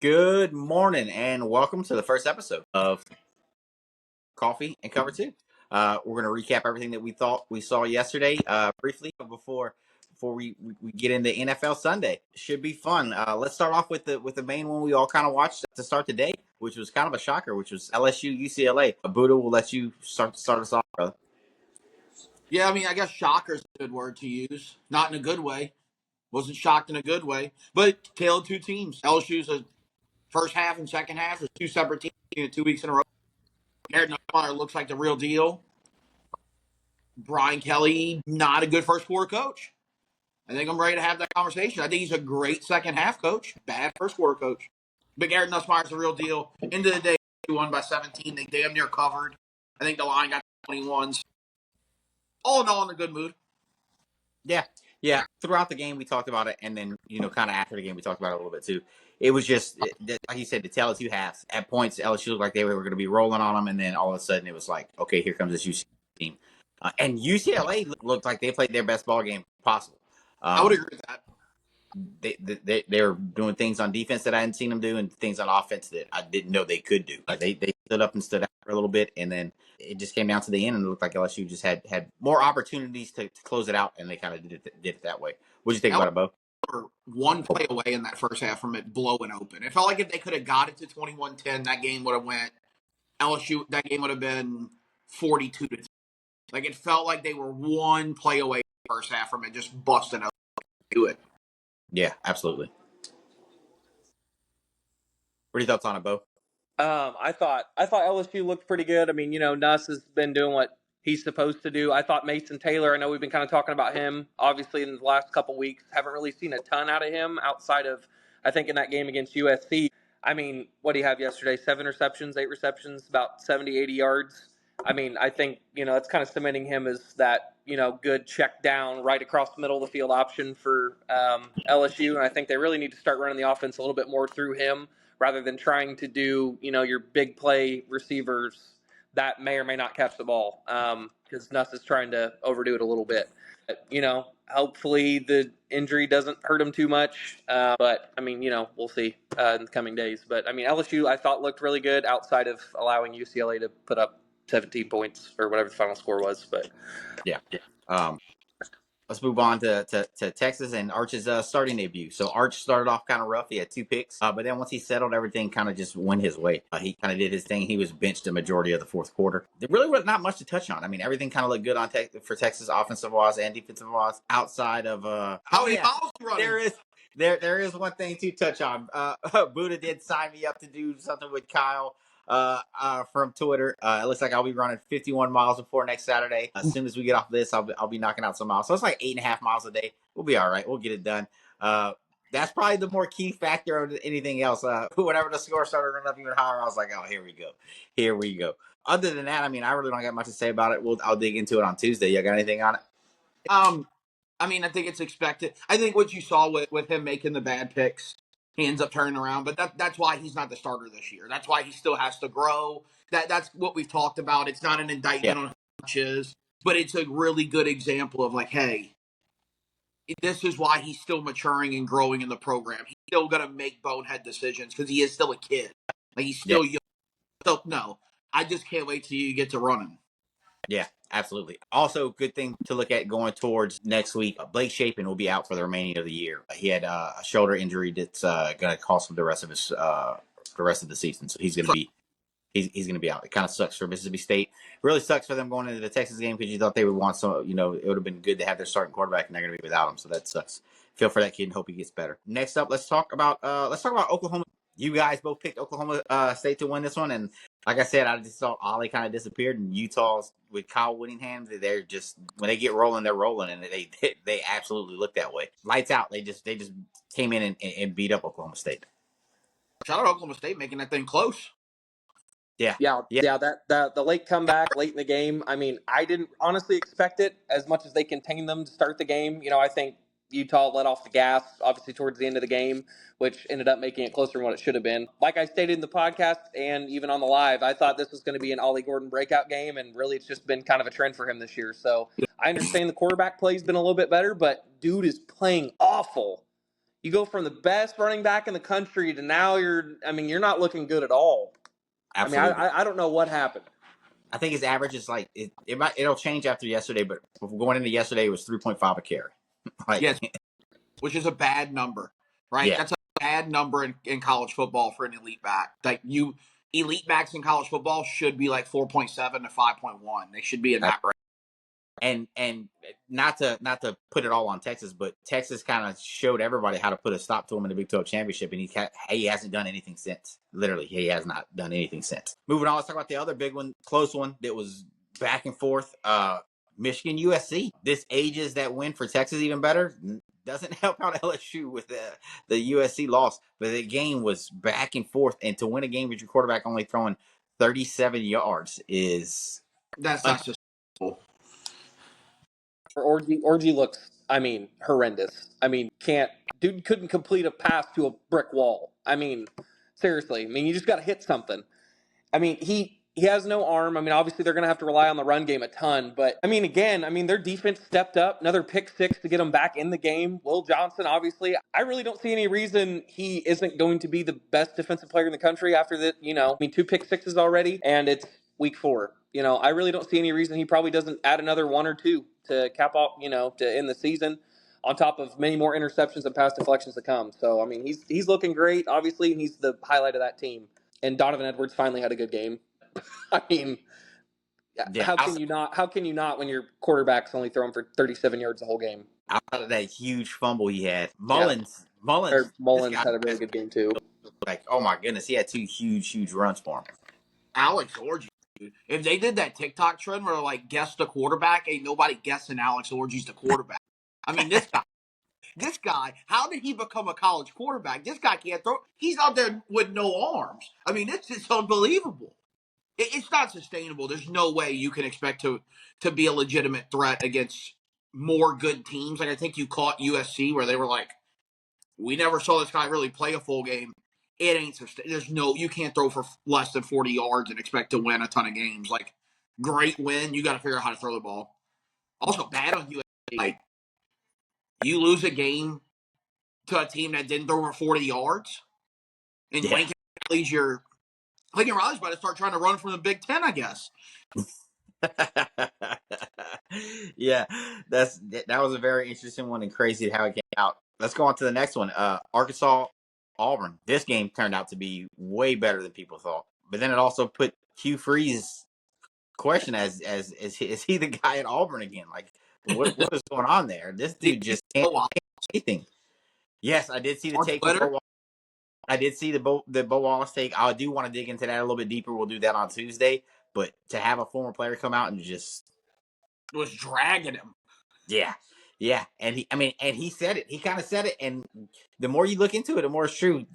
Good morning and welcome to the first episode of Coffee and Cover Two. We're going to recap everything that we thought we saw yesterday briefly before we get into NFL Sunday. Should be fun. Let's start off with the main one we all kind of watched to start the day, which was kind of a shocker, which was LSU UCLA. Buddha, will let you start us off, brother. Yeah, I mean, I guess shocker is a good word to use. Not in a good way. Wasn't shocked in a good way. But tale of two teams. LSU's a first half and second half is two separate teams 2 weeks in a row. Aaron Nussmeier looks like the real deal. Brian Kelly, not a good first quarter coach. I think I'm ready to have that conversation. I think he's a great second half coach, bad first quarter coach. But Aaron Nussmeier's the real deal. End of the day, they won by 17. They damn near covered. I think the line got 21s. All in all, in a good mood. Yeah. Throughout the game, we talked about it, and then kind of after the game, we talked about it a little bit too. It was just like you said, to tell us two halves. At points, LSU looked like they were going to be rolling on them, and then all of a sudden, it was like, okay, here comes this UCLA team, and UCLA looked like they played their best ball game possible. I would agree with that. They were doing things on defense that I hadn't seen them do, and things on offense that I didn't know they could do. They stood up and stood out for a little bit, and then it just came down to the end, and it looked like LSU just had more opportunities to close it out, and they kind of did it that way. What did you think about it, Bo? Were one play away in that first half from it blowing open. It felt like if they could have got it to 21-10, that game would have went LSU. That game would have been 42-10. Like it felt like they were one play away in the first half from it just busting up to it. Yeah, absolutely. What are your thoughts on it, Bo? I thought LSU looked pretty good. I mean, Nuss has been doing what he's supposed to do. I thought Mason Taylor, I know we've been kind of talking about him, obviously, in the last couple weeks. Haven't really seen a ton out of him outside of, I think, in that game against USC. I mean, what did he have yesterday? 7 receptions, 8 receptions, about 70, 80 yards. I mean, I think, it's kind of cementing him as that, good check down right across the middle of the field option for LSU. And I think they really need to start running the offense a little bit more through him, rather than trying to do, your big play receivers that may or may not catch the ball, because Nuss is trying to overdo it a little bit. But, hopefully the injury doesn't hurt him too much. But, I mean, we'll see in the coming days. But, I mean, LSU, I thought, looked really good outside of allowing UCLA to put up 17 points or whatever the final score was. But yeah. Let's move on to Texas and Arch's starting debut. So Arch started off kind of rough. He had 2 picks, but then once he settled, everything kind of just went his way. He kind of did his thing. He was benched the majority of the fourth quarter. There really was not much to touch on. I mean, everything kind of looked good on for Texas offensive wise and defensive wise. Outside of how many miles running? There is one thing to touch on. Buddha did sign me up to do something with Kyle from Twitter. It looks like I'll be running 51 miles before next Saturday. As soon as we get off this, I'll be knocking out some miles. So it's like 8.5 miles a day. We'll be all right. We'll get it done. That's probably the more key factor of anything else. Whenever the score started running up even higher, I was like, oh, here we go. Other than that, I mean, I really don't got much to say about it. I'll dig into it on Tuesday. You got anything on it? I mean, I think it's expected. I think what you saw with him making the bad picks, he ends up turning around. But that's why he's not the starter this year. That's why he still has to grow. That's what we've talked about. It's not an indictment on coaches, but it's a really good example of like, hey, this is why he's still maturing and growing in the program. He's still going to make bonehead decisions because he is still a kid. Like he's still young. So no, I just can't wait till you get to running. Yeah, absolutely. Also, good thing to look at going towards next week. Blake Shapen will be out for the remaining of the year. He had a shoulder injury that's going to cost him the rest of the season. So he's going to be he's going to be out. It kind of sucks for Mississippi State. It really sucks for them going into the Texas game because you thought they would want some. It would have been good to have their starting quarterback, and they're going to be without him. So that sucks. Feel for that kid and hope he gets better. Next up, let's talk about Oklahoma. You guys both picked Oklahoma State to win this one, and like I said, I just saw Ollie kind of disappeared, and Utah's with Kyle Whittingham. They're just when they get rolling, they're rolling, and they absolutely look that way. Lights out. They just came in and beat up Oklahoma State. Shout out to Oklahoma State making that thing close. Yeah. That the late comeback late in the game. I mean, I didn't honestly expect it as much as they contained them to start the game. I think Utah let off the gas, obviously, towards the end of the game, which ended up making it closer than what it should have been. Like I stated in the podcast and even on the live, I thought this was going to be an Ollie Gordon breakout game, and really it's just been kind of a trend for him this year. So I understand the quarterback play has been a little bit better, but dude is playing awful. You go from the best running back in the country to now you're not looking good at all. Absolutely. I don't know what happened. I think his average is like it'll change after yesterday, but going into yesterday it was 3.5 a carry. Yes, which is a bad number, right? Yeah. That's a bad number in college football for an elite back. Like elite backs in college football should be like 4.7 to 5.1. They should be in that range. And not to put it all on Texas, but Texas kind of showed everybody how to put a stop to him in the Big 12 championship, and he hasn't done anything since. Literally, he has not done anything since. Moving on, let's talk about the other big one, close one that was back and forth. Michigan USC. This ages that win for Texas even better. Doesn't help out LSU with the USC loss, but the game was back and forth, and to win a game with your quarterback only throwing 37 yards that's not sustainable. Orgy looks, horrendous. Dude couldn't complete a pass to a brick wall. Seriously. You just got to hit something. He has no arm. Obviously they're going to have to rely on the run game a ton. But, their defense stepped up. Another pick six to get them back in the game. Will Johnson, obviously. I really don't see any reason he isn't going to be the best defensive player in the country after that. 2 pick sixes already, and it's week 4. I really don't see any reason he probably doesn't add another 1 or 2 to cap off, to end the season, on top of many more interceptions and pass deflections to come. So, he's looking great, obviously, and he's the highlight of that team. And Donovan Edwards finally had a good game. How can you not when your quarterback's only throwing for 37 yards the whole game? Outside of that huge fumble he had, Mullins had a really good game too. Like, oh my goodness, he had 2 huge runs for him. Alex Orji, dude. If they did that TikTok trend where like guess the quarterback, ain't nobody guessing Alex Orji's the quarterback. This guy, how did he become a college quarterback? This guy can't throw. He's out there with no arms. It's just unbelievable. It's not sustainable. There's no way you can expect to be a legitimate threat against more good teams. Like I think you caught USC where they were like, we never saw this guy really play a full game. It ain't sustainable. You can't throw for less than 40 yards and expect to win a ton of games. Like great win, you got to figure out how to throw the ball. Also bad on USC. Like you lose a game to a team that didn't throw for 40 yards, and Lincoln Riley's about to start trying to run from the Big Ten, I guess. Yeah, that was a very interesting one and crazy how it came out. Let's go on to the next one. Arkansas Auburn. This game turned out to be way better than people thought, but then it also put Hugh Freeze question as is he the guy at Auburn again? Like what is going on there? This dude just can't do anything. Yes, I did see the take. I did see the Bo Wallace take. I do want to dig into that a little bit deeper. We'll do that on Tuesday. But to have a former player come out and just was dragging him. Yeah. And he said it. He kind of said it. And the more you look into it, the more it's true.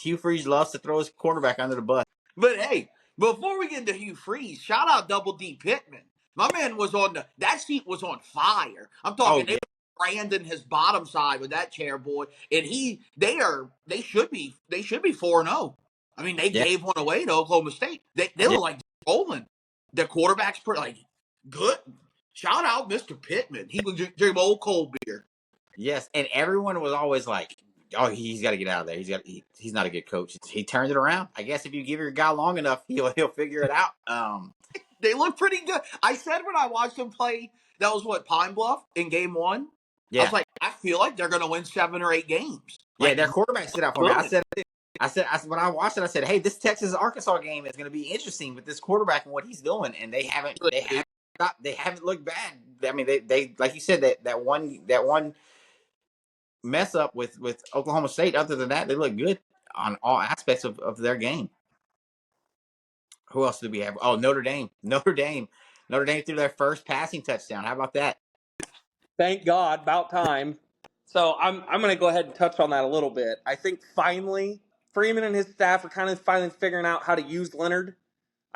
Hugh Freeze loves to throw his quarterback under the bus. But hey, before we get into Hugh Freeze, shout out Double D Pittman. My man was that seat was on fire. I'm talking they branding his bottom side with that chair, boy. And they should be 4-0. They gave one away to Oklahoma State. They look like rolling. The quarterback's pretty like good. Shout out Mr. Pittman. He was drinking old cold beer. Yes, and everyone was always like, "Oh, he's got to get out of there. He's not a good coach." He turned it around. I guess if you give your guy long enough, he'll figure it out. They look pretty good. I said when I watched them play, that was Pine Bluff in game 1. Yeah. I was like, I feel like they're going to win 7 or 8 games. Like, their quarterback stood out for me. I said when I watched it, I said, "Hey, this Texas Arkansas game is going to be interesting with this quarterback and what he's doing." And they haven't looked bad. They like you said that one mess up with Oklahoma State. Other than that, they look good on all aspects of their game. Who else do we have? Oh, Notre Dame threw their first passing touchdown. How about that? Thank God, about time. So I'm going to go ahead and touch on that a little bit. I think finally Freeman and his staff are kind of finally figuring out how to use Leonard.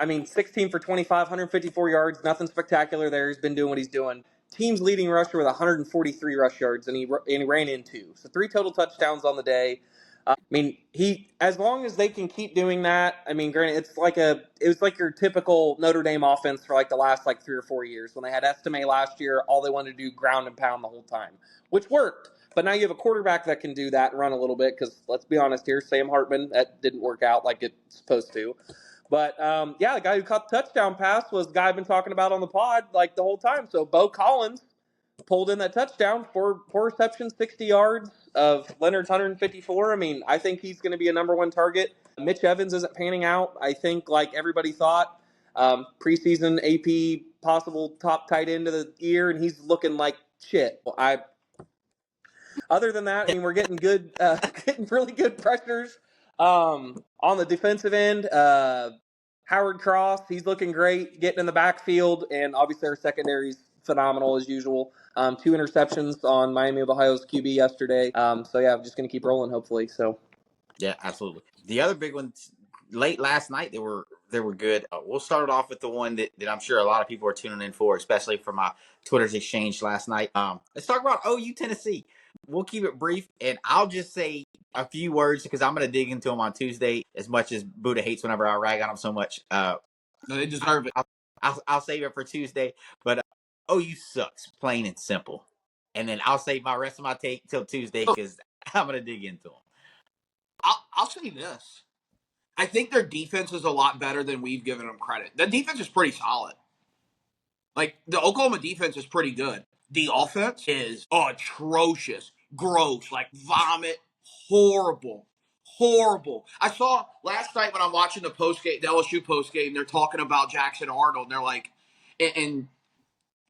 16 for 25, 154 yards, nothing spectacular there. He's been doing what he's doing. Team's leading rusher with 143 rush yards, and he ran in 2. So 3 total touchdowns on the day. As long as they can keep doing that, granted, it was like your typical Notre Dame offense for like the last 3 or 4 years when they had Estime last year. All they wanted to do ground and pound the whole time, which worked. But now you have a quarterback that can do that and run a little bit because let's be honest here, Sam Hartman, that didn't work out like it's supposed to. But yeah, the guy who caught the touchdown pass was the guy I've been talking about on the pod like the whole time. So Bo Collins pulled in that touchdown, four receptions, 60 yards of Leonard's 154. I mean, I think he's going to be a number one target. Mitch Evans isn't panning out, I think, like everybody thought. Preseason AP possible top tight end of the year, and he's looking like shit. Other than that, I mean, we're getting good, getting really good pressures on the defensive end. Howard Cross, he's looking great, getting in the backfield, and obviously our secondary's phenomenal as usual. 2 interceptions on Miami of Ohio's QB yesterday. So yeah, I'm just gonna keep rolling, hopefully. So Yeah, absolutely. The other big ones late last night, they were good. We'll start it off with the one that I'm sure a lot of people are tuning in for, especially for my Twitter's exchange last night. Let's talk about OU Tennessee. We'll keep it brief, and I'll just say a few words because I'm going to dig into them on Tuesday. As much as Buddha hates whenever I rag on them so much, No, they deserve it. I'll save it for Tuesday. But OU sucks, plain and simple. And then I'll save my rest of my take till Tuesday because I'm going to dig into them. I'll say this. I think their defense is a lot better than we've given them credit. The defense is pretty solid. Like, the Oklahoma defense is pretty good. The offense is atrocious, gross, like vomit, horrible, horrible. I saw last night when I'm watching the LSU postgame, they're talking about Jackson Arnold, and they're like, and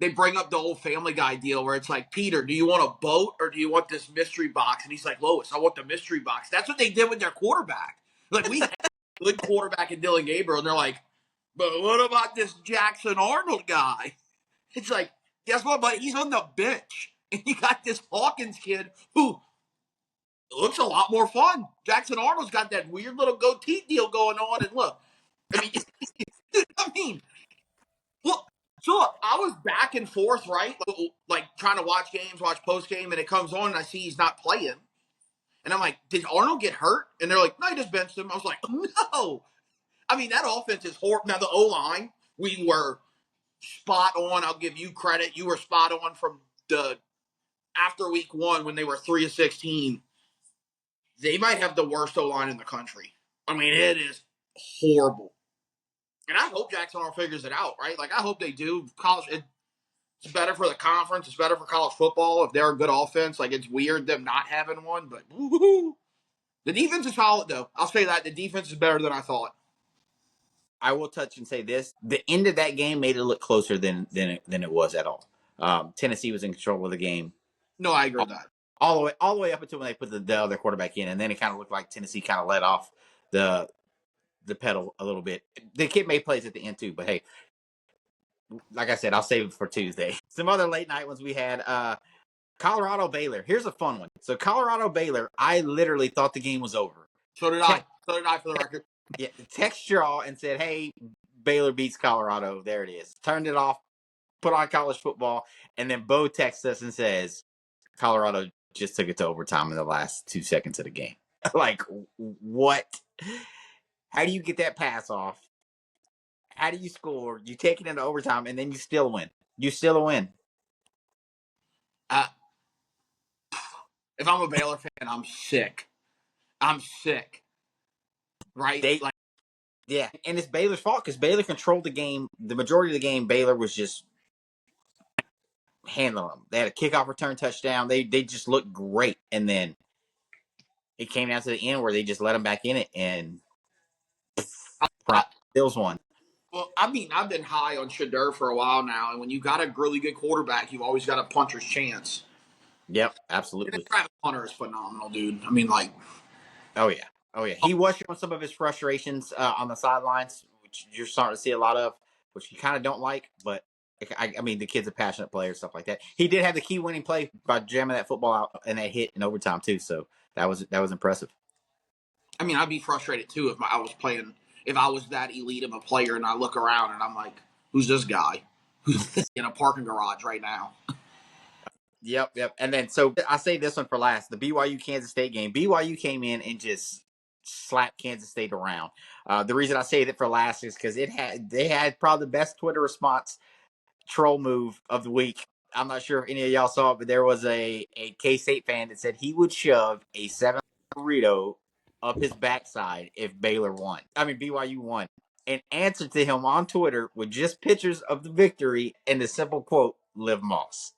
they bring up the old Family Guy deal where it's like, Peter, do you want a boat or do you want this mystery box? And he's like, Lois, I want the mystery box. That's what they did with their quarterback. Like, we had a good quarterback in Dylan Gabriel, and they're like, but what about this Jackson Arnold guy? It's like, guess what, buddy? He's on the bench. And you got this Hawkins kid who looks a lot more fun. Jackson Arnold's got that weird little goatee deal going on. And look, I mean, look, so look, I was back and forth, right? Like trying to watch games, watch post game, and it comes on and I see he's not playing. And I'm like, did Arnold get hurt? And they're like, no, he just benched him. I was like, no. I mean, that offense is horrible. Now, the O-line, we were spot on. I'll give you credit. You were spot on from the after week 1 when they were 3-16. They might have the worst O-line in the country. I mean, it is horrible. And I hope Jackson Arnold figures it out, right? Like, I hope they do. It's better for the conference. It's better for college football if they're a good offense. Like, it's weird them not having one, but woo-hoo. The defense is solid, though. I'll say that. The defense is better than I thought. I will touch and say this: the end of that game made it look closer than it was at all. Tennessee was in control of the game. No, I agree with that. All the way up until when they put the other quarterback in, and then it kind of looked like Tennessee kind of let off the pedal a little bit. The kid made plays at the end too, but hey, like I said, I'll save it for Tuesday. Some other late night ones we had. Colorado Baylor. Here's a fun one. So Colorado Baylor, I literally thought the game was over. So did I. So did I, for the record. Yeah, text y'all and said, hey, Baylor beats Colorado. There it is. Turned it off, put on college football, and then Bo texts us and says, Colorado just took it to overtime in the last 2 seconds of the game. Like, what? How do you get that pass off? How do you score? You take it into overtime, and then you still win. You still win. If I'm a Baylor fan, I'm sick. I'm sick. Right? Yeah, and it's Baylor's fault because Baylor controlled the game. The majority of the game, Baylor was just handling them. They had a kickoff return touchdown. They just looked great, and then it came down to the end where they just let them back in it, and Bills won. Well, I mean, I've been high on Shedeur for a while now, and when you got a really good quarterback, you've always got a puncher's chance. Yep, absolutely. And Travis Hunter is phenomenal, dude. I mean, like, oh yeah. He was showing some of his frustrations on the sidelines, which you're starting to see a lot of, which you kind of don't like. But I mean, the kid's a passionate player, stuff like that. He did have the key winning play by jamming that football out and that hit in overtime too. So that was impressive. I mean, I'd be frustrated too if I was playing. If I was that elite of a player, and I look around and I'm like, "Who's this guy? Who's in a parking garage right now?" Yep. And then so I say this one for last: the BYU Kansas State game. BYU came in and just slapped Kansas State around. The reason I say that for last is because they had probably the best Twitter response troll move of the week. I'm not sure if any of y'all saw it, but there was a K-State fan that said he would shove a 7 burrito up his backside if Baylor won. I mean, BYU won. And answered to him on Twitter with just pictures of the victory and the simple quote, "Live Moss."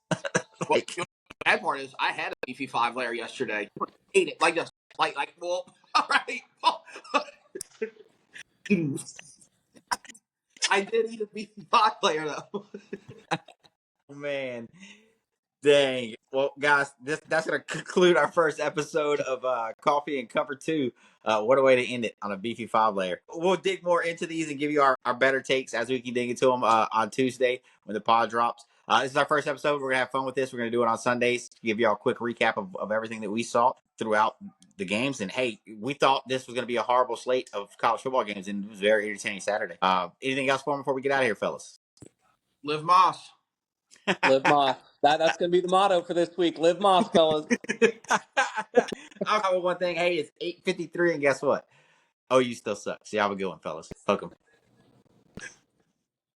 Well, the bad part is I had a beefy 5-layer yesterday. Ate it like this, like well, all right. I did eat a beefy 5-layer though. Man, dang. Well, guys, that's going to conclude our first episode of Coffee and Cover 2. What a way to end it on a beefy 5-layer. We'll dig more into these and give you our better takes as we can dig into them on Tuesday when the pod drops. This is our first episode. We're going to have fun with this. We're going to do it on Sundays to give you all a quick recap of everything that we saw throughout the games. And, hey, we thought this was going to be a horrible slate of college football games, and it was a very entertaining Saturday. Anything else for me before we get out of here, fellas? Live Moss. Live Moss. That's going to be the motto for this week. Live Moss, fellas. I'll cover one thing. Hey, it's 8:53, and guess what? Oh, you still suck. See, have a good one, fellas. Welcome.